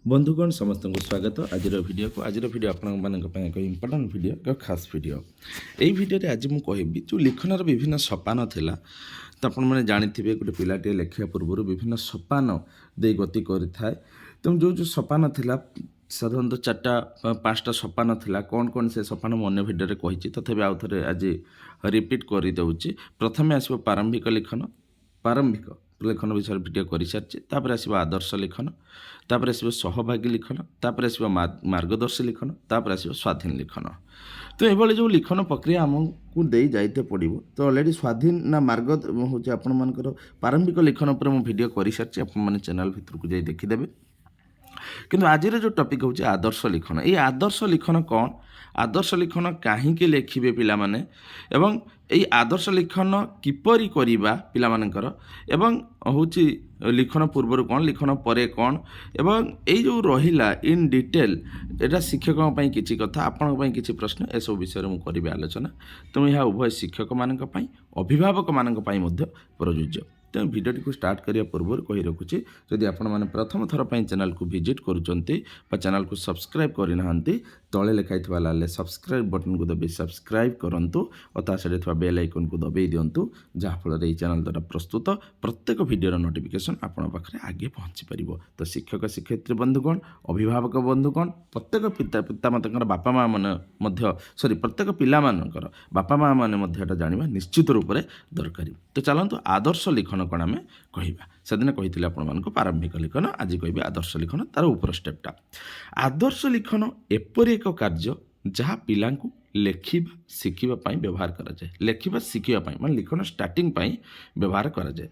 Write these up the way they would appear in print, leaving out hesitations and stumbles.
बंधुगण समस्त को स्वागत आज भिडियो आपण एक इम्पोर्टाट भिडियो एक खास भिडियो यही भिडियो आज मुझे कहबी जो लिखनर विभिन्न सोपान थिला तो आपण मैंने जानी गोटे पिलाटे लेखा पूर्व विभिन्न सोपान दे गति करें तेणु जो जो सोपान थिला साधारणतः चार्टा पाँचटा सोपान थिला कौन कौन से सोपान मन भिडियो कही तथापि आउ थे आज रिपीट करदे प्रथम आसो प्रारंभिक लिखन प्रारंभिक लिखन विषय भिडियो कर सारी तापर आसो आदर्श लिखन तापर आसो सहभागी लिखन तापर आसो मार्गदर्शी लिखन तापर आसो स्वाधीन लिखन तो ये जो लिखन प्रक्रिया आमको दे जाते पड़ो तो अलरेडी स्वाधीन ना मार्ग हूँ आपण प्रारंभिक लिखन पर मुझे भिडियो कर सारी आपने चैनल भितर को जाई देखीदेवे किंतु आज जो टॉपिक हूँ आदर्श लिखन ये आदर्श लिखन कौन आदर्श लिखन कहीं लेखिबे पिला माने एवं यही आदर्श लिखन किपरि करिबा पिला मानकर एवं होची लिखन पूर्व कौन लिखन परे कौन एवं यही जो रहिला इन डिटेल एटा शिक्षकों ପାଇଁ किछि कथा आपन ପାଇଁ किछि प्रश्न ए सब विषय मु करिबे आलोचना तेणु यह उभय शिक्षक मानक ପାଇଁ अभिभावक मानक ପାଇଁ ମଧ୍ୟ प्रयोज्य तेणु भिडियोटी को स्टार्ट करिया पूर्व कही रखुछि जदि आपण माने प्रथम थर ପାଇଁ चैनल को विजिट करूचंती बा चैनल को सब्सक्राइब करि नहंती तळे लेखाइथबा लाले सब्सक्राइब बटन को दबे सब्सक्राइब करंतु और ता सहित थवा बेल आइकन को दबे दियंतु जहाँ फल रे चैनल द्वारा प्रस्तुत प्रत्येक भिडियोर नोटिफिकेशन आपण पाखरे आगे पहुँची परिबो तो शिक्षक शिक्षयित्री बंधुगण अभिभावक बंधुगण प्रत्येक पिता मातांकर बापा माँ माने सॉरी प्रत्येक पिला मानकर बापा माँ माने मध्य एटा जानिबा निश्चित रूप से दरकारी तो चलतु आदर्श लिखन कौन आम कहवा से दिन कही आपको प्रारंभिक लिखन आज कह आदर्श लिखन तार ऊपर स्टेपटा आदर्श लिखन एपरि एक कार्य जहाँ पिला लेखिबा शिखिबा व्यवहार कराए लेखिबा शिखिबा मान लिखन स्टार्टिंग व्यवहार कराए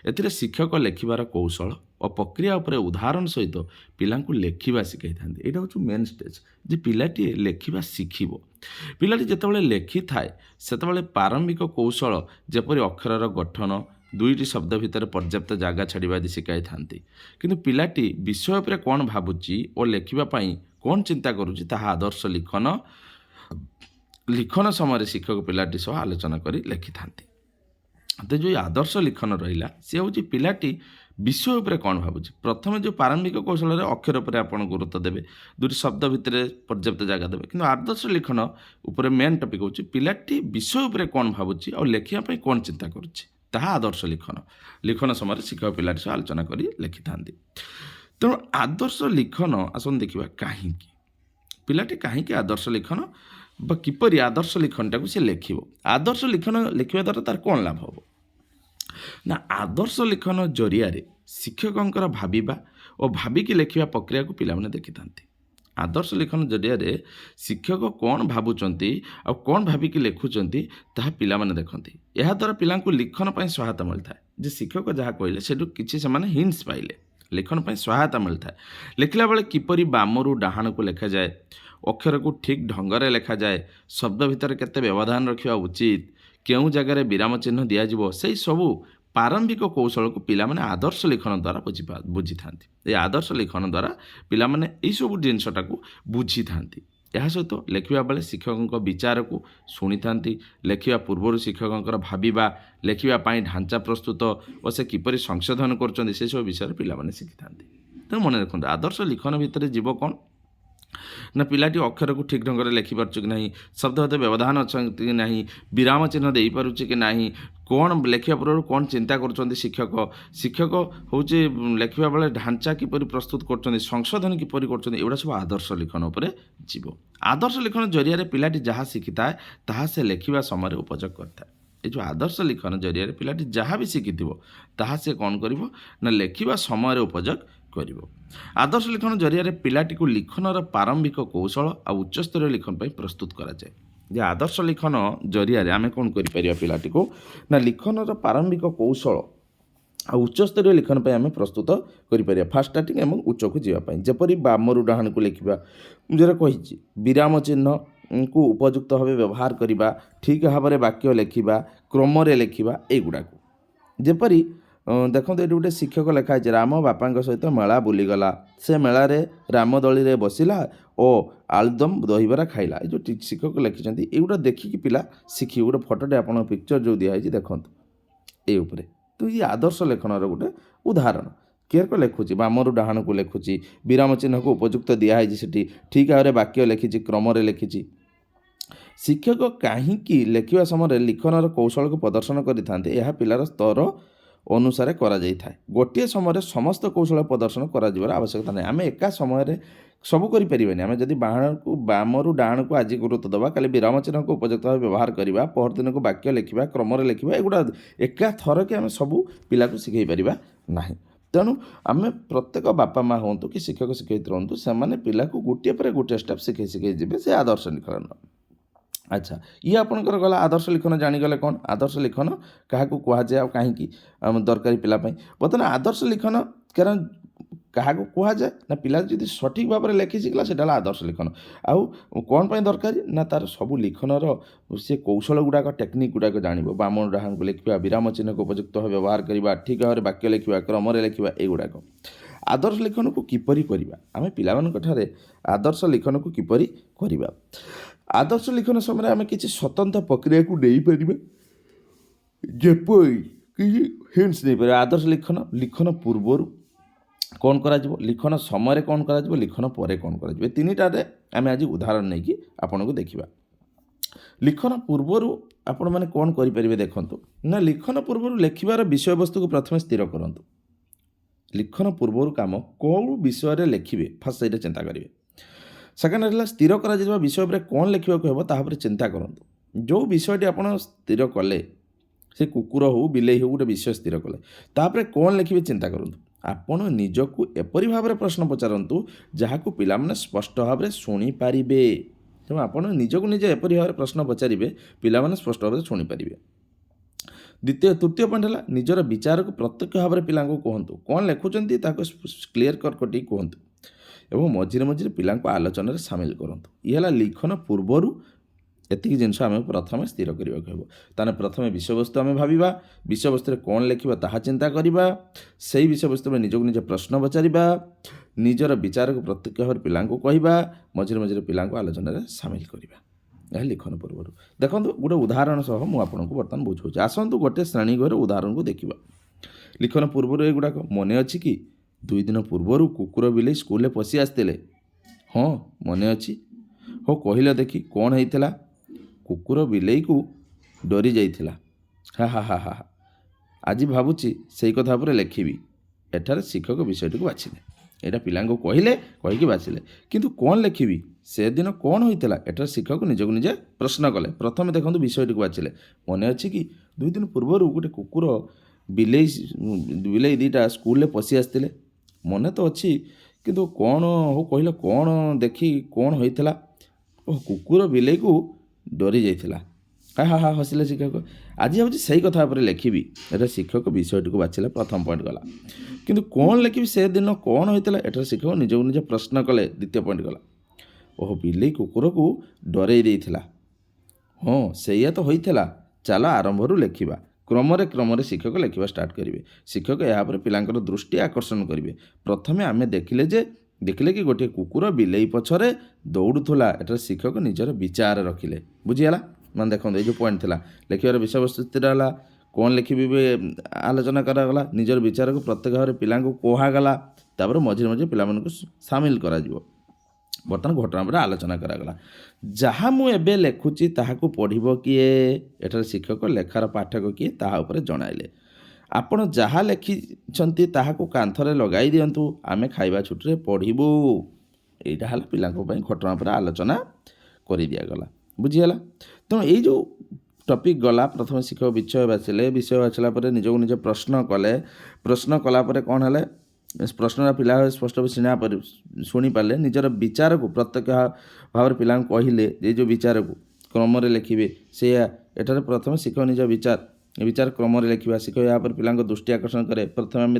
एथिरे शिक्षक लेखिबार कौशल और प्रक्रिया उपर उदाहरण सहित पिला लेखिबा शिखाई था यहाँ हूँ मेन स्टेज जे पिलाटी लेखिबा शिखिब पिलाटी जितेबाला लेखि थाए सेतेबाला प्रारंभिक कौशल जेपरि अक्षर गठन दुईटी शब्द भितर पर्याप्त जगह छाड़ा आदि शिखाई था किंतु पिलाटी विषय पर कौन भावुची और लेखिबापाई कौन चिंता करुच्ची ताहा आदर्श लिखन लिखन समय शिक्षक पिलाटी सह आलोचना कर लेखि था तो जो आदर्श लिखन रहा सी हूँ पिलाटी विषय उपर कौन भावुची प्रथम जो प्रारंभिक कौशल अक्षर पर आप गुरुत्व देवे दुटी शब्द भितर पर्याप्त जगह देवे कि आदर्श लिखन उपर मेन टॉपिक हूँ पिलाटी विषय उपर कौन भावुची और लेखिया कौन चिंता करुच्ची ताहा आदर्श लिखन लिखन समय शिक्षक पिलाटी सह आलोचना कर लेखि था तेणु आदर्श लिखन आसन देखा कहीं पिलाटी कहीं आदर्श लिखन किपरि आदर्श लिखनटा को सी लेख आदर्श लिखन लिखा द्वारा तार कौन लाभ हम ना आदर्श लिखन जरिया शिक्षकों भाविबा और भाविकी लेखिबा प्रक्रिया को पिला देखि था आदर्श लिखन जरिया शिक्षक कौन भावुंट आ कौन भाविकी लिखुंट ताहा पिला देखती यह द्वारा पिला लिखन पर सहायता मिलता है जे शिक्षक जहाँ कहले से किसी से हिंट्स पाइले लिखन पर सहायता मिलता है लिखला बेले किपरि बामरू डाहाण को लिखा जाए अक्षर को ठीक ढंग से लिखा जाए शब्द भितर केते व्यवधान रखा उचित केउं जगार विराम चिन्ह दिज्व से सबू प्रारंभिक कौशल को पिला माने आदर्श लिखन द्वारा बुझी था ये आदर्श लिखन द्वारा पिला माने यही सब जिनसटा को बुझी था यह सहित लेखिबा बेले शिक्षकों विचार को शुणी था लेखिबा पूर्व शिक्षकों भाविबा लेखिबा पाई ढांचा प्रस्तुत और से किपरि संशोधन कर सब विषय पिला माने शिखि था तेणु मन रखते आदर्श लिखन भितर जीव कौन ना पिलाटी अक्षर को ठीक ढंग से लेखिपार कि ना शब्द हते व्यवधान अच्छा कि ना विराम चिन्ह दे पारुचे कि ना कौन लेखिया पूर्व कौन चिंता कर शिक्षक शिक्षक हूँ लेखिबा बेले ढांचा किपरि प्रस्तुत कर संशोधन किपरि कर सब आदर्श लिखन उपर जीव आदर्श लिखन जरिया पिलाटी जहाँ शिखि था ताहा से लेखिबा समय उपयोग करता है ये जो आदर्श लिखन जरिया पिलाटी जहाँ भी शिखि ताहा से कौन कर ना लेखिबा समय उपयोग कर आदर्श लिखन जरिया पिलाटी को लिखनर प्रारंभिक कौशल और उच्चस्तरीय लिखन पर प्रस्तुत कराए जे आदर्श लिखन जरिया आम कौन कर पिलाटी को ना लिखनर प्रारंभिक कौशल और उच्चस्तरीय लिखन पर आम प्रस्तुत कर फास्ट स्टार्टिंग एवं उच्च को जावाई जपरी बामरू डाहाण को लिखा जो कही विराम चिन्ह को उपयुक्त भाव व्यवहार करने ठीक भाव में वाक्य लिखा क्रम लिखा युवाक जपरी देखो ये गोटे शिक्षक लिखाई राम बापा सहित मेला बुलीगला से मेलार रामदली में बसला और आलुदम दहीबरा खाइला जो शिक्षक लिखिं युवा देखिकी पिला शिखी गोटे फटोटे आप पिक्चर जो दिखाई देखो ये तो ये आदर्श लेखनर गोटे उदाहरण क्लियर लिखुची बामरू डाहाण को लिखुची विराम चिन्ह को उपयुक्त दिखाई सेठी ठीक भाव में वाक्य लिखी क्रम लिखी शिक्षक कहीं लेखिया समय लिखनर कौशल को प्रदर्शन करते यह पिलार स्तर अनुसार करा गोटे समय समस्त कौशल प्रदर्शन कर आवश्यकता नहीं आम एका समय सब करें आम जदि बाण को बामरू डाण को आज गुरुत्व दबा कल विराम चिन्ह को उपयुक्त भाव व्यवहार करवा परदिन को वाक्य लिखा क्रम लिखा एगुड़ा एका थर के आम सब पिला शिखई पार ना तेणु आम प्रत्येक बापा माँ हूँ कि शिक्षक शिक्षयित्री हूँ से पिला गोटे पर गोटे स्टेप शिखे शिखे जी से आदर्श लिखन अच्छा ये आपंकर गला आदर्श लिखन जाणीगले कौन आदर्श लिखन क्या कहुए आ कहीं दरकारी पिलापाई बर्तमान आदर्श लिखन कारण क्या कहुए ना पिला जी सठिक भाव में लिखि शिखला से आदर्श लिखन आउ कौन पर दरकार ना तार सब लिखनर सी कौशल गुड़ाक टेक्निक गुड़ाक जान बामन डाहान को लिखा विराम चिन्ह को उपयुक्त व्यवहार करवा ठीक भाव में वाक्य लिखा क्रम लिखा युड़ाक आदर्श लिखन को किपरि करवा आम पिलामानठारे आदर्श लिखन को किपरि करवा आदर्श लिखन समय आम किसी स्वतंत्र प्रक्रिया को नहीं पार जपरी कि हिंट्स नहीं पार आदर्श लिखन लिखन पूर्वर कौन करा लिखन समय कौन करा लिखन पर कौन करा तीन टारे आम आज उदाहरण नहीं कि आपन को देखा लिखन पूर्वर आपण मैंने कौन करें देखु ना लिखन पूर्वर लिखार विषय वस्तु को प्रथम स्थिर करूँ लिखन पूर्वर कम कौ विषय लिखे फास्ट से चिंता करेंगे सेकेंड है स्थिर कर विषय पर कौन लिखा हे चिंता करूँ जो विषयटी आप स्थिर कले से कुकुर हो बिले हो गोटे विषय स्थिर कले तापर कौन लिखे चिंता करूँ आपण निजको एपरी भाव में प्रश्न पचारतु जहाँ को पिला माने स्पष्ट भाव में शुणी पारे तेणु आपण निजको निज एपरी भाव में प्रश्न पचारे पिला स्पष्ट भाव में शुणी पारे द्वितीय तृतीय पॉइंट है निजर विचार को प्रत्यक्ष भाव में पिला कहतु कौन लिखुंट क्लीयर कटी कहतु एवं मझिरे मझिरे पिला आलोचन सामिल करूँ ये लिखन पूर्वर एतिक जिनस आम प्रथम स्थिर करने ताने प्रथम विषय वस्तु आम भाविबा विषय वस्तु कौन लिखा ताहा चिंता करवा से विषय वस्तु में निजक निज प्रश्न पचारिबा निजर विचार को प्रत्यक्ष भाव पिला कहवा मझिरे मझिरे पिला आलोचन सामिल करवा यह लिखन पूर्व देखो गोटे उदाहरण सह मुझे बर्तमान बुझाऊँ आसतु गोटे श्रेणी घर उदाहरण को देखा लिखन पूर्व एगुड़ाक मन अच्छी कि 2 दिन पूर्वर कुकुर बिले स्कूल पशि आसते हाँ मन अच्छी हो कहले देखी कौन होता कुकुर बिले को डरी जाइथिला हा हा हा हा आज भावुची से कथा पर लिखी एठार शिक्षक विषयटी को बाछिले यहाँ पिला कहले कहीकि बाछिले किंतु कौन लिखी से दिन कौन होता एठार शिक्षक निजक निजे प्रश्न कले प्रथम देखो विषयटी को बाछिले मन अच्छी कि 2 दिन पूर्वर गोटे कुकुर बिले बिले दीटा स्कूल पशि आसते मन तो अच्छी किंतु कौन हो कहले कौन देखी कौन होता कुकुर बिले को डरी जाइथिला हा हा हा हसिले शिक्षक आज हूँ से कथा पर लिखी एटा शिक्षक विषयटी को बाछिले प्रथम पॉइंट गला किंतु कौन लिखी से दिन कौन होता एटार शिक्षक निजक निज प्रश्न कले द्वितीय पॉइंट गला ओह बिले कुकुर को डरई देइथिला हाँ से तो होता चल आरंभ लिखा क्रम शिक्षक लिखा स्टार्ट करेंगे शिक्षक यहाँ पर पिलांकर दृष्टि आकर्षण करेंगे प्रथम आम देखिले कि गोटे कुकुर बिले पछरे दौड़ूला एटार शिक्षक निजर विचार रखिले बुझीगला मैं देखो ये जो पॉइंट था लिखार विषय वस्तु स्थिर है कौन लिखी आलोचना करागला निजर विचार को प्रत्येक भाव में पिला कहुगला तापर मझे मझे पिला सामिल कर बर्तमान घटना पर आलोचना करागला जहाँ मुझे लिखुची ताहाकू पढ़िबो किए एठार शिक्षक लेखार पाठक किए ताहा उपरे जणाइले आपण जहाँ लिखिछंती ताहाकू कांथरे लगाई दियंतु आमे खाइबा छुट्टी पढ़िबू एटा हला पिलांको पई घटना पर आलोचना करि दिया गला बुझीगला तेणु ये जो टॉपिक गला प्रथम शिक्षक विषय बाछला पर निजक निज प्रश्न कले प्रश्न कलापर कौन है प्रश्न पिला स्पष्ट शुणी पारे निजर विचार को प्रत्यक्ष भाव में पिला कहले ये जो विचार को क्रम लिखे से एठार प्रथम शिक्षक निज विचार क्रम लिखा शिक्षक यहाँ पर पिला दृष्टि आकर्षण करे प्रथम आम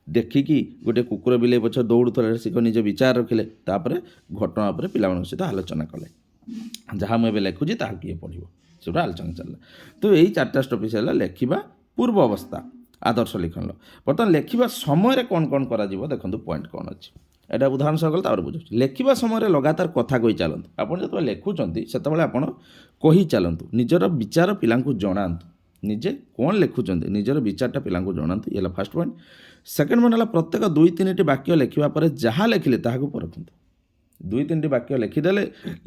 देखिकी गोटे कुकुर बिले पछ दौड़ूला शिक्षक निज विचार रखिले तापर घटना पर पिला सहित आलोचना कले जहाँ मुझे लिखुची ताहा किए पढ़ो से आलोचना चलला तो यही 4टा टॉपिक है लिखा पूर्व अवस्था आदर्श लिखन बर्तमान लिखा समय कौन कौन कर देखो पॉइंट कौन अच्छी एटा उदाहरण सह गल बुझे लिखा समय लगातार कथा कही चलतु आप जो लिखुंट से आप कही चलतु निजर विचार पिला जनातु ନିଜେ କ'ଣ ଲେଖୁଛନ୍ତି ନିଜର ବିଚାରଟା ପିଲାଙ୍କୁ ଜଣାନ୍ତୁ। ଇଏ ହେଲା ଫାର୍ଷ୍ଟ ପଏଣ୍ଟ। ସେକେଣ୍ଡ ପଏଣ୍ଟ ହେଲା ପ୍ରତ୍ୟେକ 2-3ଟି ବାକ୍ୟ ଲେଖିବା ପରେ ଯାହା ଲେଖିଲେ ତାହାକୁ ପରଖନ୍ତୁ। 2-3ଟି ବାକ୍ୟ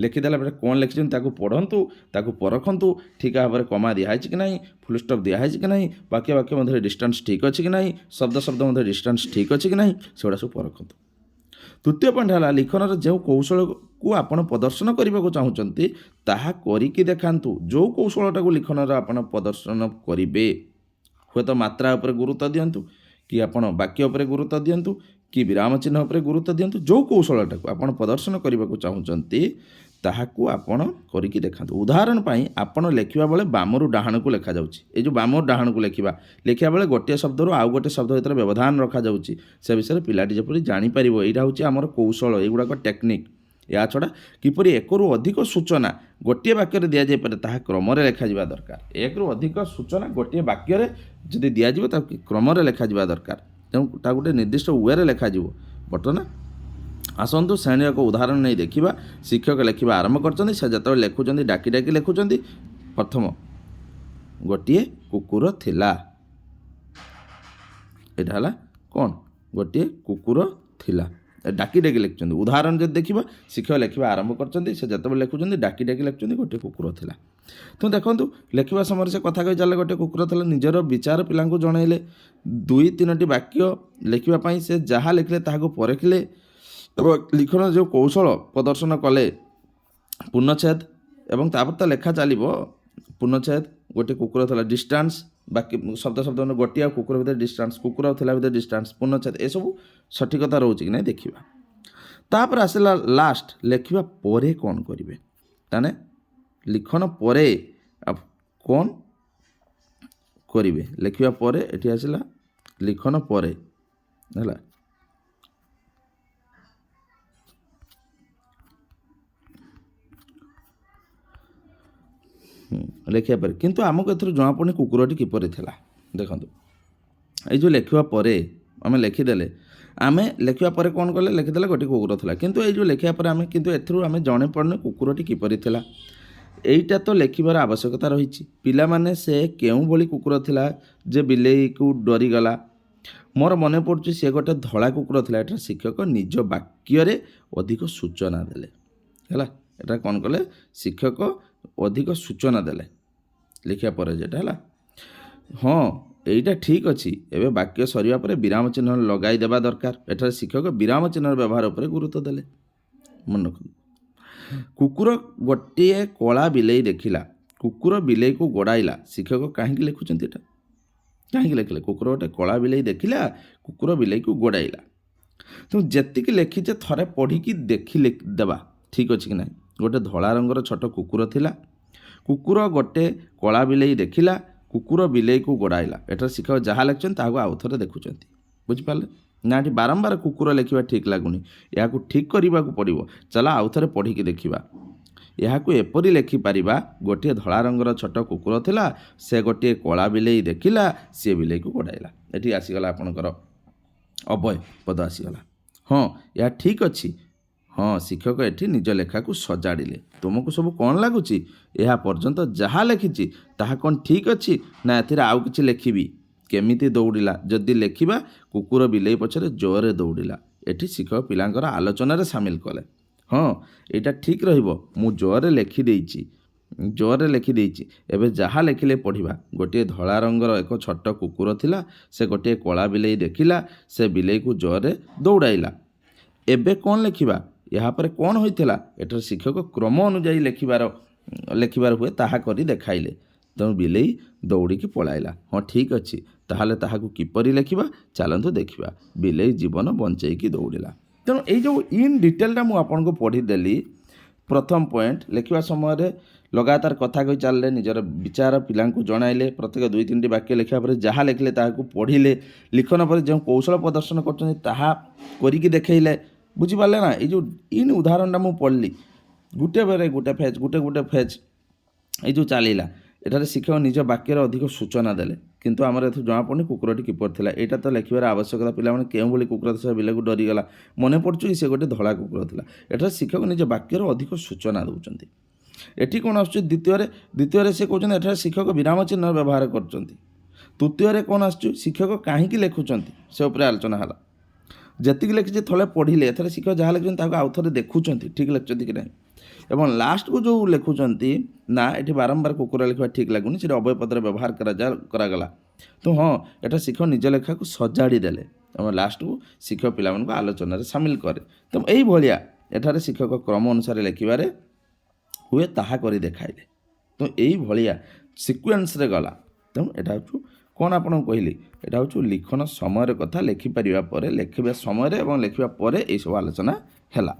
ଲେଖିଦେଲା ପରେ କ'ଣ ଲେଖିଛନ୍ତି ତାକୁ ପଢ଼ନ୍ତୁ, ତାକୁ ପରଖନ୍ତୁ, ଠିକ୍ ଭାବରେ କମା ଦିଆହେଇଛି କି ନାହିଁ, ଫୁଲ୍ ଷ୍ଟପ୍ ଦିଆହେଇଛି କି ନାହିଁ, ବାକ୍ୟ ମଧ୍ୟରେ ଡିଷ୍ଟାନ୍ସ ଠିକ୍ ଅଛି କି ନାହିଁ, ଶବ୍ଦ ମଧ୍ୟରେ ଡିଷ୍ଟାନ୍ସ ଠିକ୍ ଅଛି କି ନାହିଁ, ସେଗୁଡ଼ା ସବୁ ପରଖନ୍ତୁ। ତୃତୀୟ ପଏଣ୍ଟ ହେଲା ଲିଖନର ଯେଉଁ କୌଶଳକୁ ଆପଣ ପ୍ରଦର୍ଶନ କରିବାକୁ ଚାହୁଁଛନ୍ତି ତାହା କରିକି ଦେଖାନ୍ତୁ। ଯେଉଁ କୌଶଳଟାକୁ ଲିଖନରେ ଆପଣ ପ୍ରଦର୍ଶନ କରିବେ, ହୁଏତ ମାତ୍ରା ଉପରେ ଗୁରୁତ୍ୱ ଦିଅନ୍ତୁ, କି ଆପଣ ବାକ୍ୟ ଉପରେ ଗୁରୁତ୍ୱ ଦିଅନ୍ତୁ, କି ବିରାମ ଚିହ୍ନ ଉପରେ ଗୁରୁତ୍ୱ ଦିଅନ୍ତୁ, ଯେଉଁ କୌଶଳଟାକୁ ଆପଣ ପ୍ରଦର୍ଶନ କରିବାକୁ ଚାହୁଁଛନ୍ତି ତାହାକୁ ଆପଣ କରିକି ଦେଖାନ୍ତୁ। ଉଦାହରଣ ପାଇଁ ଆପଣ ଲେଖିବା ବେଳେ ବାମରୁ ଡାହାଣକୁ ଲେଖାଯାଉଛି। ଏଇ ଯେଉଁ ବାମରୁ ଡାହାଣକୁ ଲେଖିବା ବେଳେ ଗୋଟିଏ ଶବ୍ଦରୁ ଆଉ ଗୋଟିଏ ଶବ୍ଦ ଭିତରେ ବ୍ୟବଧାନ ରଖାଯାଉଛି। ସେ ବିଷୟରେ ପିଲାଟି ଯେପରି ଜାଣିପାରିବ ଏଇଟା ହେଉଛି ଆମର କୌଶଳ, ଏଇଗୁଡ଼ାକ ଟେକ୍ନିକ୍। ଏହା ଛଡ଼ା କିପରି ଏକରୁ ଅଧିକ ସୂଚନା ଗୋଟିଏ ବାକ୍ୟରେ ଦିଆଯାଇପାରେ ତାହା କ୍ରମରେ ଲେଖାଯିବା ଦରକାର। ଏକରୁ ଅଧିକ ସୂଚନା ଗୋଟିଏ ବାକ୍ୟରେ ଯଦି ଦିଆଯିବ ତାକୁ କ୍ରମରେ ଲେଖାଯିବା ଦରକାର। ତେଣୁ ତାକୁ ଗୋଟେ ନିର୍ଦ୍ଦିଷ୍ଟ ୱେରେ ଲେଖାଯିବ। ବର୍ତ୍ତମାନ ଆସନ୍ତୁ ଶ୍ରେଣୀର ଏକ ଉଦାହରଣ ନେଇ ଦେଖିବା। ଶିକ୍ଷକ ଲେଖିବା ଆରମ୍ଭ କରିଛନ୍ତି। ସେ ଯେତେବେଳେ ଲେଖୁଛନ୍ତି ଡାକି ଡାକି ଲେଖୁଛନ୍ତି। ପ୍ରଥମ, ଗୋଟିଏ କୁକୁର ଥିଲା। ଏଇଟା ହେଲା କ'ଣ? ଗୋଟିଏ କୁକୁର ଥିଲା। ଡାକି ଡାକି ଲେଖୁଛନ୍ତି। ଉଦାହରଣ ଯଦି ଦେଖିବା, ଶିକ୍ଷକ ଲେଖିବା ଆରମ୍ଭ କରିଛନ୍ତି। ସେ ଯେତେବେଳେ ଲେଖୁଛନ୍ତି ଡାକି ଡାକି ଲେଖୁଛନ୍ତି ଗୋଟିଏ କୁକୁର ଥିଲା। ତେଣୁ ଦେଖନ୍ତୁ ଲେଖିବା ସମୟରେ ସେ କଥା କହି ଚାଲିଲେ ଗୋଟିଏ କୁକୁର ଥିଲା। ନିଜର ବିଚାର ପିଲାଙ୍କୁ ଜଣାଇଲେ। 2-3ଟି ବାକ୍ୟ ଲେଖିବା ପାଇଁ ସେ ଯାହା ଲେଖିଲେ ତାହାକୁ ପରଖିଲେ ଏବଂ ଲିଖନ ଯେଉଁ କୌଶଳ ପ୍ରଦର୍ଶନ କଲେ, ପୂର୍ଣ୍ଣଚ୍ଛେଦ ଏବଂ ତାପରେ ତ ଲେଖା ଚାଲିବ। ପୂର୍ଣ୍ଣଚ୍ଛେଦ, ଗୋଟିଏ କୁକୁର ଥିଲା, ଡିଷ୍ଟାନ୍ସ, ବାକି ଶବ୍ଦ ଗୋଟିଏ ଆଉ କୁକୁର ଭିତରେ ଡିଷ୍ଟାନ୍ସ, କୁକୁର ଆଉ ଥିଲା ଭିତରେ ଡିଷ୍ଟାନ୍ସ, ପୂର୍ଣ୍ଣଚ୍ଛେଦ, ଏସବୁ ସଠିକତା ରହୁଛି କି ନାହିଁ ଦେଖିବା। ତାପରେ ଆସିଲା ଲାଷ୍ଟ, ଲେଖିବା ପରେ କ'ଣ କରିବେ। ତାହେଲେ ଲିଖନ ପରେ କ'ଣ କରିବେ? ଲେଖିବା ପରେ ଏଠି ଆସିଲା ଲିଖନ ପରେ ହେଲା। ଲେଖିବା ପରେ କିନ୍ତୁ ଆମକୁ ଏଥିରୁ ଜଣାପଡ଼ୁନି କୁକୁରଟି କିପରି ଥିଲା। ଦେଖନ୍ତୁ, ଏଇ ଯେଉଁ ଲେଖିବା ପରେ ଆମେ ଲେଖିଦେଲେ, ଆମେ ଲେଖିବା ପରେ କ'ଣ କଲେ? ଲେଖିଦେଲେ ଗୋଟିଏ କୁକୁର ଥିଲା। କିନ୍ତୁ ଏଇ ଯେଉଁ ଲେଖିବା ପରେ ଏଥିରୁ ଆମେ ଜଣାପଡ଼ୁନି କୁକୁରଟି କିପରି ଥିଲା। ଏଇଟା ତ ଲେଖିବାର ଆବଶ୍ୟକତା ରହିଛି। ପିଲାମାନେ ସେ କେଉଁଭଳି କୁକୁର ଥିଲା ଯେ ବିଲେଇକୁ ଡରିଗଲା। ମୋର ମନେ ପଡ଼ୁଛି ସେ ଗୋଟେ ଧଳା କୁକୁର ଥିଲା। ଏଟା ଶିକ୍ଷକ ନିଜ ବାକ୍ୟରେ ଅଧିକ ସୂଚନା ଦେଲେ ହେଲା। ଏଟା କ'ଣ କଲେ? ଶିକ୍ଷକ ଅଧିକ ସୂଚନା ଦେଲେ ଲେଖିବା ପରେ ଯେଟା ହେଲା। ହଁ, ଏଇଟା ଠିକ୍ ଅଛି। ଏବେ ବାକ୍ୟ ସରିବା ପରେ ବିରାମ ଚିହ୍ନ ଲଗାଇ ଦେବା ଦରକାର। ଏଠାରେ ଶିକ୍ଷକ ବିରାମ ଚିହ୍ନର ବ୍ୟବହାର ଉପରେ ଗୁରୁତ୍ୱ ଦେଲେ। ମନେ ରଖନ୍ତୁ, କୁକୁର ଗୋଟିଏ କଳା ବିଲେଇ ଦେଖିଲା, କୁକୁର ବିଲେଇକୁ ଗୋଡ଼ାଇଲା। ଶିକ୍ଷକ କାହିଁକି ଲେଖୁଛନ୍ତି ଏଟା? କାହିଁକି ଲେଖିଲେ? କୁକୁର ଗୋଟେ କଳା ବିଲେଇ ଦେଖିଲା, କୁକୁର ବିଲେଇକୁ ଗୋଡ଼ାଇଲା। ତେଣୁ ଯେତିକି ଲେଖିଛେ ଥରେ ପଢ଼ିକି ଦେଖି ଦେବା, ଠିକ୍ ଅଛି କି ନାହିଁ। ଗୋଟେ ଧଳା ରଙ୍ଗର ଛୋଟ କୁକୁର ଥିଲା, କୁକୁର ଗୋଟେ କଳା ବିଲେଇ ଦେଖିଲା, କୁକୁର ବିଲେଇକୁ ଗୋଡ଼ାଇଲା। ଏଠାରେ ଶିକ୍ଷକ ଯାହା ଲେଖିଛନ୍ତି ତାହାକୁ ଆଉ ଥରେ ଦେଖୁଛନ୍ତି। ବୁଝିପାରିଲେ ନା? ଏଠି ବାରମ୍ବାର କୁକୁର ଲେଖିବା ଠିକ୍ ଲାଗୁନି। ଏହାକୁ ଠିକ୍ କରିବାକୁ ପଡ଼ିବ। ଚାଲ ଆଉ ଥରେ ପଢ଼ିକି ଦେଖିବା। ଏହାକୁ ଏପରି ଲେଖିପାରିବା, ଗୋଟିଏ ଧଳା ରଙ୍ଗର ଛୋଟ କୁକୁର ଥିଲା, ସେ ଗୋଟିଏ କଳା ବିଲେଇ ଦେଖିଲା, ସେ ବିଲେଇକୁ ଗୋଡ଼ାଇଲା। ଏଠି ଆସିଗଲା ଆପଣଙ୍କର ଅବୟ ପଦ ଆସିଗଲା। ହଁ, ଏହା ଠିକ୍ ଅଛି। ହଁ, ଶିକ୍ଷକ ଏଠି ନିଜ ଲେଖାକୁ ସଜାଡ଼ିଲେ। ତୁମକୁ ସବୁ କ'ଣ ଲାଗୁଛି? ଏହା ପର୍ଯ୍ୟନ୍ତ ଯାହା ଲେଖିଛି ତାହା କ'ଣ ଠିକ୍ ଅଛି ନା ଏଥିରେ ଆଉ କିଛି ଲେଖିବି? କେମିତି ଦୌଡ଼ିଲା? ଯଦି ଲେଖିବା, କୁକୁର ବିଲେଇ ପଛରେ ଜୋରରେ ଦୌଡ଼ିଲା। ଏଠି ଶିକ୍ଷକ ପିଲାଙ୍କର ଆଲୋଚନାରେ ସାମିଲ କଲେ। ହଁ, ଏଇଟା ଠିକ୍ ରହିବ। ମୁଁ ଜୋରରେ ଲେଖିଦେଇଛି। ଏବେ ଯାହା ଲେଖିଲେ ପଢ଼ିବା। ଗୋଟିଏ ଧଳା ରଙ୍ଗର ଏକ ଛୋଟ କୁକୁର ଥିଲା, ସେ ଗୋଟିଏ କଳା ବିଲେଇ ଦେଖିଲା, ସେ ବିଲେଇକୁ ଜୋରରେ ଦୌଡ଼ାଇଲା। ଏବେ କ'ଣ ଲେଖିବା? ଏହାପରେ କ'ଣ ହୋଇଥିଲା? ଏଠାରେ ଶିକ୍ଷକ କ୍ରମ ଅନୁଯାୟୀ ଲେଖିବାର ହୁଏ ତାହା କରି ଦେଖାଇଲେ। ତେଣୁ ବିଲେଇ ଦୌଡ଼ିକି ପଳାଇଲା। ହଁ, ଠିକ୍ ଅଛି। ତାହେଲେ ତାହାକୁ କିପରି ଲେଖିବା? ଚାଲନ୍ତୁ ଦେଖିବା। ବିଲେଇ ଜୀବନ ବଞ୍ଚେଇକି ଦୌଡ଼ିଲା। ତେଣୁ ଏଇ ଯେଉଁ ଇନ୍ ଡିଟେଲଟା ମୁଁ ଆପଣଙ୍କୁ ପଢ଼ିଦେଲି। ପ୍ରଥମ ପଏଣ୍ଟ, ଲେଖିବା ସମୟରେ ଲଗାତାର କଥା କହି ଚାଲିଲେ, ନିଜର ବିଚାର ପିଲାଙ୍କୁ ଜଣାଇଲେ। ପ୍ରତ୍ୟେକ 2-3ଟି ବାକ୍ୟ ଲେଖିବା ପରେ ଯାହା ଲେଖିଲେ ତାହାକୁ ପଢ଼ିଲେ। ଲିଖନ ପରେ ଯେଉଁ କୌଶଳ ପ୍ରଦର୍ଶନ କରୁଛନ୍ତି ତାହା କରିକି ଦେଖାଇଲେ। ବୁଝିପାରିଲେ ନା? ଏଇ ଯେଉଁ ଇନ୍ ଉଦାହରଣଟା ମୁଁ ପଢ଼ିଲି, ଗୋଟେ ଫେଜ୍ ଏଇ ଯେଉଁ ଚାଲିଲା, ଏଠାରେ ଶିକ୍ଷକ ନିଜ ବାକ୍ୟରେ ଅଧିକ ସୂଚନା ଦେଲେ। କିନ୍ତୁ ଆମର ଏଥିରୁ ଜଣାପଡ଼ୁନି କୁକୁରଟି କିପରି ଥିଲା। ଏଇଟା ତ ଲେଖିବାର ଆବଶ୍ୟକତା। ପିଲାମାନେ କେଉଁଭଳି କୁକୁର ଥିଲା, ବିଲେଇକୁ ଡରିଗଲା। ମନେ ପଡ଼ୁଛି କି ସେ ଗୋଟେ ଧଳା କୁକୁର ଥିଲା। ଏଠାରେ ଶିକ୍ଷକ ନିଜ ବାକ୍ୟରେ ଅଧିକ ସୂଚନା ଦେଉଛନ୍ତି। ଏଠି କ'ଣ ଆସୁଛି ଦ୍ୱିତୀୟରେ ସେ କହୁଛନ୍ତି ଏଠାରେ ଶିକ୍ଷକ ବିରାମ ଚିହ୍ନ ବ୍ୟବହାର କରୁଛନ୍ତି। ତୃତୀୟରେ କ'ଣ ଆସୁଛି ଶିକ୍ଷକ କାହିଁକି ଲେଖୁଛନ୍ତି ସେ ଉପରେ ଆଲୋଚନା ହେଲା। ଯେତିକି ଲେଖିଛି ଥରେ ପଢ଼ିଲେ ଏଥର ଶିକ୍ଷକ ଯାହା ଲେଖୁଛନ୍ତି ତାକୁ ଆଉ ଥରେ ଦେଖୁଛନ୍ତି ଠିକ୍ ଲେଖୁଛନ୍ତି କି ନାହିଁ। ଏବଂ ଲାଷ୍ଟକୁ ଯେଉଁ ଲେଖୁଛନ୍ତି ନା ଏଠି ବାରମ୍ବାର କୁକୁର ଲେଖିବା ଠିକ୍ ଲାଗୁନି, ସେଠି ଅବୟ ପଦରେ ବ୍ୟବହାର କରାଗଲା। ତ ହଁ ଏଟା ଶିକ୍ଷକ ନିଜ ଲେଖାକୁ ସଜାଡ଼ି ଦେଲେ ଏବଂ ଲାଷ୍ଟକୁ ଶିକ୍ଷକ ପିଲାମାନଙ୍କୁ ଆଲୋଚନାରେ ସାମିଲ କରେ। ତ ଏଇଭଳିଆ ଏଠାରେ ଶିକ୍ଷକ କ୍ରମ ଅନୁସାରେ ଲେଖିବାରେ ହୁଏ ତାହା କରି ଦେଖାଇଲେ। ତ ଏଇଭଳିଆ ସିକ୍ୱେନ୍ସରେ ଗଲା। ତେଣୁ ଏଇଟା ହେଉଛୁ କ'ଣ ଆପଣଙ୍କୁ କହିଲି, ଏଇଟା ହେଉଛୁ ଲିଖନ ସମୟର କଥା। ଲେଖିପାରିବା ପରେ, ଲେଖିବା ସମୟରେ ଏବଂ ଲେଖିବା ପରେ ଏଇସବୁ ଆଲୋଚନା ହେଲା।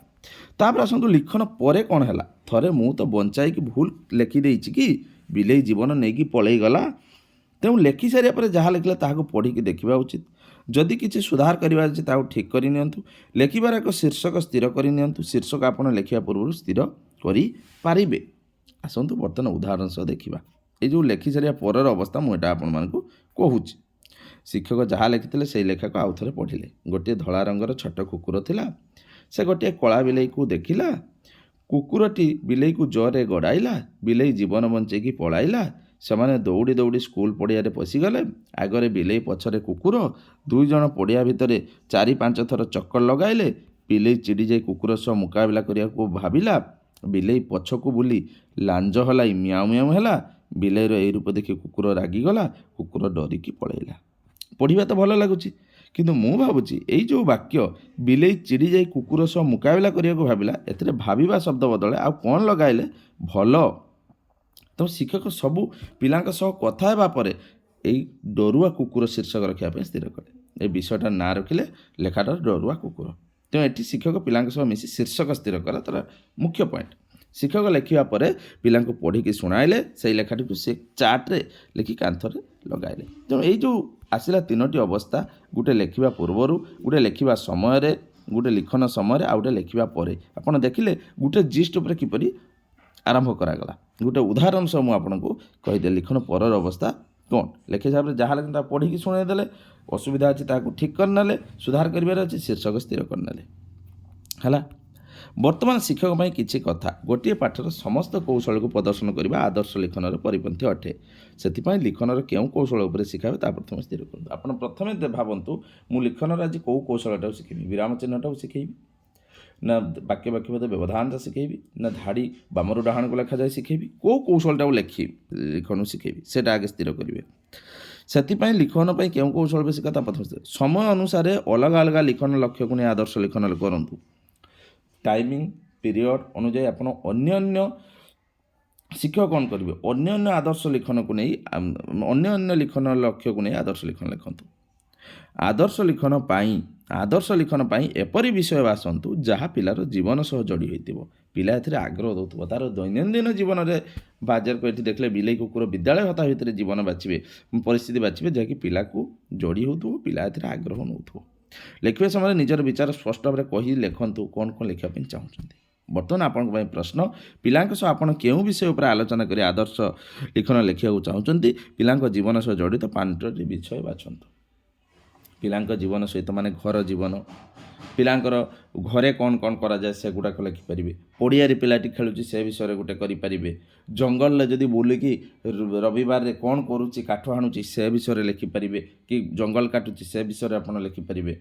ତାପରେ ଆସନ୍ତୁ ଲିଖନ ପରେ କ'ଣ ହେଲା। ଥରେ ମୁଁ ତ ବଞ୍ଚାଇକି ଭୁଲ ଲେଖିଦେଇଛି କି ବିଲେଇ ଜୀବନ ନେଇକି ପଳେଇଗଲା। ତେଣୁ ଲେଖି ସାରିବା ପରେ ଯାହା ଲେଖିଲେ ତାହାକୁ ପଢ଼ିକି ଦେଖିବା ଉଚିତ। ଯଦି କିଛି ସୁଧାର କରିବାର ଅଛି ତାହାକୁ ଠିକ୍ କରିନିଅନ୍ତୁ। ଲେଖିବାର ଏକ ଶୀର୍ଷକ ସ୍ଥିର କରିନିଅନ୍ତୁ। ଶୀର୍ଷକ ଆପଣ ଲେଖିବା ପୂର୍ବରୁ ସ୍ଥିର କରିପାରିବେ। ଆସନ୍ତୁ ବର୍ତ୍ତମାନ ଉଦାହରଣ ସହ ଦେଖିବା। ଏଇ ଯେଉଁ ଲେଖି ସାରିବା ପରର ଅବସ୍ଥା ମୁଁ ଏଇଟା ଆପଣମାନଙ୍କୁ କହୁଛି। ଶିକ୍ଷକ ଯାହା ଲେଖିଥିଲେ ସେଇ ଲେଖାକୁ ଆଉ ଥରେ ପଢ଼ିଲେ। ଗୋଟିଏ ଧଳା ରଙ୍ଗର ଛୋଟ କୁକୁର ଥିଲା। ସେ ଗୋଟିଏ କଳା ବିଲେଇକୁ ଦେଖିଲା। କୁକୁରଟି ବିଲେଇକୁ ଜୋରରେ ଗୋଡ଼ାଇଲା। ବିଲେଇ ଜୀବନ ବଞ୍ଚେଇକି ପଳାଇଲା। ସେମାନେ ଦୌଡ଼ି ଦୌଡ଼ି ସ୍କୁଲ ପଡ଼ିଆରେ ପଶିଗଲେ। ଆଗରେ ବିଲେଇ, ପଛରେ କୁକୁର। ଦୁଇ ଜଣ ପଡ଼ିଆ ଭିତରେ 4-5 ଥର ଚକ୍କର ଲଗାଇଲେ। ବିଲେଇ ଚିଡ଼ି ଯାଇ କୁକୁର ସହ ମୁକାବିଲା କରିବାକୁ ଭାବିଲା। ବିଲେଇ ପଛକୁ ବୁଲି ଲାଞ୍ଜ ହଲାଇ ମିଆଉ ମିଆଉ ହେଲା। ବିଲେଇର ଏହି ରୂପ ଦେଖି କୁକୁର ରାଗିଗଲା। କୁକୁର ଡରିକି ପଳେଇଲା। ପଢ଼ିବା ତ ଭଲ ଲାଗୁଛି, କିନ୍ତୁ ମୁଁ ଭାବୁଛି ଏଇ ଯେଉଁ ବାକ୍ୟ ବିଲେଇ ଚିଡ଼ି ଯାଇ କୁକୁର ସହ ମୁକାବିଲା କରିବାକୁ ଭାବିଲା, ଏଥିରେ ଭାବିବା ଶବ୍ଦ ବଦଳେ ଆଉ କ'ଣ ଲଗାଇଲେ ଭଲ। ତ ଶିକ୍ଷକ ସବୁ ପିଲାଙ୍କ ସହ କଥା ହେବା ପରେ ଏଇ ଡରୁଆ କୁକୁର ଶୀର୍ଷକ ରଖିବା ପାଇଁ ସ୍ଥିର କଲେ। ଏ ବିଷୟଟା ନାଁ ରଖିଲେ ଲେଖାଟାର ଡରୁଆ କୁକୁର। ତେଣୁ ଏଠି ଶିକ୍ଷକ ପିଲାଙ୍କ ସହ ମିଶି ଶୀର୍ଷକ ସ୍ଥିର କଲା, ତାର ମୁଖ୍ୟ ପଏଣ୍ଟ। ଶିକ୍ଷକ ଲେଖିବା ପରେ ପିଲାଙ୍କୁ ପଢ଼ିକି ଶୁଣାଇଲେ। ସେଇ ଲେଖାଟିକୁ ସେ ଚାର୍ଟରେ ଲେଖି କାନ୍ଥରେ ଲଗାଇଲେ। ତେଣୁ ଏଇ ଯେଉଁ ଆସିଲା 3ଟି ଅବସ୍ଥା, ଗୋଟେ ଲେଖିବା ପୂର୍ବରୁ, ଗୋଟେ ଲେଖିବା ସମୟରେ, ଗୋଟେ ଲିଖନ ସମୟରେ, ଆଉ ଗୋଟେ ଲେଖିବା ପରେ। ଆପଣ ଦେଖିଲେ ଗୋଟେ ଜିଷ୍ଟ ଉପରେ କିପରି ଆରମ୍ଭ କରାଗଲା। ଗୋଟେ ଉଦାହରଣ ସହ ମୁଁ ଆପଣଙ୍କୁ କହିଦେଲି ଲିଖନ ପରର ଅବସ୍ଥା କ'ଣ। ଲେଖି ହିସାବରେ ଯାହା ଲେଖି ତାକୁ ପଢ଼ିକି ଶୁଣାଇଦେଲେ। ଅସୁବିଧା ଅଛି ତାହାକୁ ଠିକ୍ କରିନେଲେ। ସୁଧାର କରିବାର ଅଛି ଶୀର୍ଷକ ସ୍ଥିର କରିନେଲେ ହେଲା। ବର୍ତ୍ତମାନ ଶିକ୍ଷକ ପାଇଁ କିଛି କଥା। ଗୋଟିଏ ପାଠର ସମସ୍ତ କୌଶଳକୁ ପ୍ରଦର୍ଶନ କରିବା ଆଦର୍ଶ ଲିଖନର ପରିପନ୍ଥୀ ଅଟେ। ସେଥିପାଇଁ ଲିଖନର କେଉଁ କୌଶଳ ଉପରେ ଶିଖାବେ ତା ପ୍ରଥମେ ସ୍ଥିର କରନ୍ତୁ। ଆପଣ ପ୍ରଥମେ ଭାବନ୍ତୁ, ମୁଁ ଲିଖନର ଆଜି କେଉଁ କୌଶଳଟାକୁ ଶିଖେଇବି? ବିରାମ ଚିହ୍ନଟାକୁ ଶିଖେଇବି, ନା ବାକ୍ୟ ବାକ୍ୟପଦ ବ୍ୟବଧାନଟା ଶିଖେଇବି, ନା ଧାଡ଼ି ବାମରୁ ଡାହାଣକୁ ଲେଖାଯାଏ ଶିଖେଇବି? କେଉଁ କୌଶଳଟାକୁ ଲିଖନକୁ ଶିଖେଇବି ସେଇଟା ଆଗେ ସ୍ଥିର କରିବେ। ସେଥିପାଇଁ ଲିଖନ ପାଇଁ କେଉଁ କୌଶଳ ବେଶୀ କଥା ପ୍ରଥମେ ସମୟ ଅନୁସାରେ ଅଲଗା ଅଲଗା ଲିଖନ ଲକ୍ଷ୍ୟକୁ ନେଇ ଆଦର୍ଶ ଲିଖନ କରନ୍ତୁ। ଟାଇମିଂ ପିରିୟଡ଼ ଅନୁଯାୟୀ ଆପଣ ଅନ୍ୟ ଶିକ୍ଷକ କ'ଣ କରିବେ? ଅନ୍ୟ ଆଦର୍ଶ ଲିଖନକୁ ନେଇ ଅନ୍ୟ ଲିଖନ ଲକ୍ଷ୍ୟକୁ ନେଇ ଆଦର୍ଶ ଲିଖନ ଲେଖନ୍ତୁ। ଆଦର୍ଶ ଲିଖନ ପାଇଁ ଏପରି ବିଷୟ ବାଛନ୍ତୁ ଯାହା ପିଲାର ଜୀବନ ସହ ଯୋଡ଼ି ହୋଇଥିବ। ପିଲା ଏଥିରେ ଆଗ୍ରହ ଦେଉଥିବ। ତା'ର ଦୈନନ୍ଦିନ ଜୀବନରେ ବାଜାର ଏଠି ଦେଖିଲେ ବିଲେଇ କୁକୁର ବିଦ୍ୟାଳୟ ହତା ଭିତରେ ଜୀବନ ବାଛିବେ, ପରିସ୍ଥିତି ବାଛିବେ ଯାହାକି ପିଲାକୁ ଯୋଡ଼ି ହେଉଥିବ, ପିଲା ଏଥିରେ ଆଗ୍ରହ ନେଉଥିବ। ଲେଖିବା ସମୟରେ ନିଜର ବିଚାର ସ୍ପଷ୍ଟ ଭାବରେ କହି ଲେଖନ୍ତୁ କ'ଣ ଲେଖିବା ପାଇଁ ଚାହୁଁଛନ୍ତି। ବର୍ତ୍ତମାନ ଆପଣଙ୍କ ପାଇଁ ପ୍ରଶ୍ନ, ପିଲାଙ୍କ ସହ ଆପଣ କେଉଁ ବିଷୟ ଉପରେ ଆଲୋଚନା କରି ଆଦର୍ଶ ଲିଖନ ଲେଖିବାକୁ ଚାହୁଁଛନ୍ତି? ପିଲାଙ୍କ ଜୀବନ ସହ ଜଡ଼ିତ 5ଟି ବିଷୟ ବାଛନ୍ତୁ। ପିଲାଙ୍କ ଜୀବନ ସହିତ ମାନେ ଘର ଜୀବନ, ପିଲାଙ୍କର ଘରେ କ'ଣ କରାଯାଏ ସେଗୁଡ଼ାକ ଲେଖିପାରିବେ। ପଡ଼ିଆରେ ପିଲାଟି ଖେଳୁଛି ସେ ବିଷୟରେ ଗୋଟେ କରିପାରିବେ। ଜଙ୍ଗଲରେ ଯଦି ବୁଲିକି ରବିବାରରେ କ'ଣ କରୁଛି, କାଠ ହାଣୁଛି ସେ ବିଷୟରେ ଲେଖିପାରିବେ, କି ଜଙ୍ଗଲ କାଟୁଛି ସେ ବିଷୟରେ ଆପଣ ଲେଖିପାରିବେ।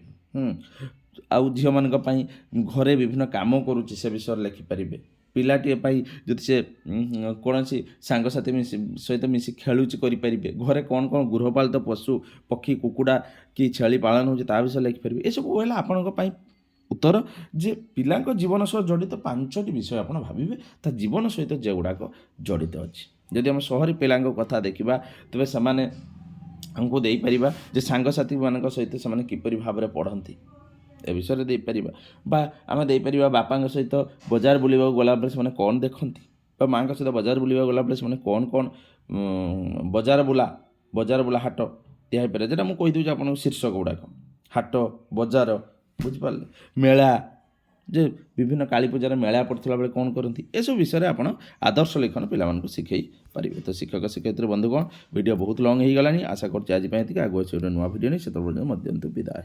ଆଉ ଝିଅମାନଙ୍କ ପାଇଁ ଘରେ ବିଭିନ୍ନ କାମ କରୁଛି ସେ ବିଷୟରେ ଲେଖିପାରିବେ। ପିଲାଟିଏ ପାଇଁ ଯଦି ସେ କୌଣସି ସାଙ୍ଗସାଥି ସହିତ ମିଶି ଖେଳୁଛି କରିପାରିବେ। ଘରେ କ'ଣ ଗୃହପାଳିତ ପଶୁ ପକ୍ଷୀ କୁକୁଡ଼ା କି ଛେଳି ପାଳନ ହେଉଛି ତା ବିଷୟରେ ଲେଖିପାରିବେ। ଏସବୁ ହେଲା ଆପଣଙ୍କ ପାଇଁ ଉତ୍ତର ଯେ ପିଲାଙ୍କ ଜୀବନ ସହ ଜଡ଼ିତ 5ଟି ବିଷୟ ଆପଣ ଭାବିବେ ତା ଜୀବନ ସହିତ ଯେଗୁଡ଼ାକ ଜଡ଼ିତ ଅଛି। ଯଦି ଆମେ ସହରୀ ପିଲାଙ୍କ କଥା ଦେଖିବା ତେବେ ସେମାନେ ଆମକୁ ଦେଇପାରିବା ଯେ ସାଙ୍ଗସାଥିମାନଙ୍କ ସହିତ ସେମାନେ କିପରି ଭାବରେ ପଢ଼ନ୍ତି ଏ ବିଷୟରେ ଦେଇପାରିବା। ବା ଆମେ ଦେଇପାରିବା ବାପାଙ୍କ ସହିତ ବଜାର ବୁଲିବାକୁ ଗଲାବେଳେ ସେମାନେ କ'ଣ ଦେଖନ୍ତି, ବା ମାଆଙ୍କ ସହିତ ବଜାର ବୁଲିବାକୁ ଗଲାବେଳେ ସେମାନେ କ'ଣ ବଜାର ବୁଲା ହାଟ ଦିଆ ହେଇପାରିବ। ଯେଟା ମୁଁ କହିଦେଉଛି ଆପଣଙ୍କୁ ଶୀର୍ଷକ ଗୁଡ଼ାକ। ହାଟ, ବଜାର, ବୁଝିପାରିଲେ, ମେଳା, ଯେ ବିଭିନ୍ନ କାଳୀ ପୂଜାରେ ମେଳା ପଡ଼ିଥିଲା ବେଳେ କ'ଣ କରନ୍ତି, ଏସବୁ ବିଷୟରେ ଆପଣ ଆଦର୍ଶ ଲିଖନ ପିଲାମାନଙ୍କୁ ଶିଖେଇ ପାରିବେ। ତ ଶିକ୍ଷକ ଶିକ୍ଷୟିତ୍ରୀ ବନ୍ଧୁଗଣ, ଭିଡ଼ିଓ ବହୁତ ଲଙ୍ଗ୍ ହେଇଗଲାଣି। ଆଶା କରୁଛି ଆଜି ପାଇଁ ଏତିକି। ଆଗୁଆ ନୂଆ ଭିଡ଼ିଓ ନେଇ ସେତେବେଳେ ମଧ୍ୟ ବିଦାୟ।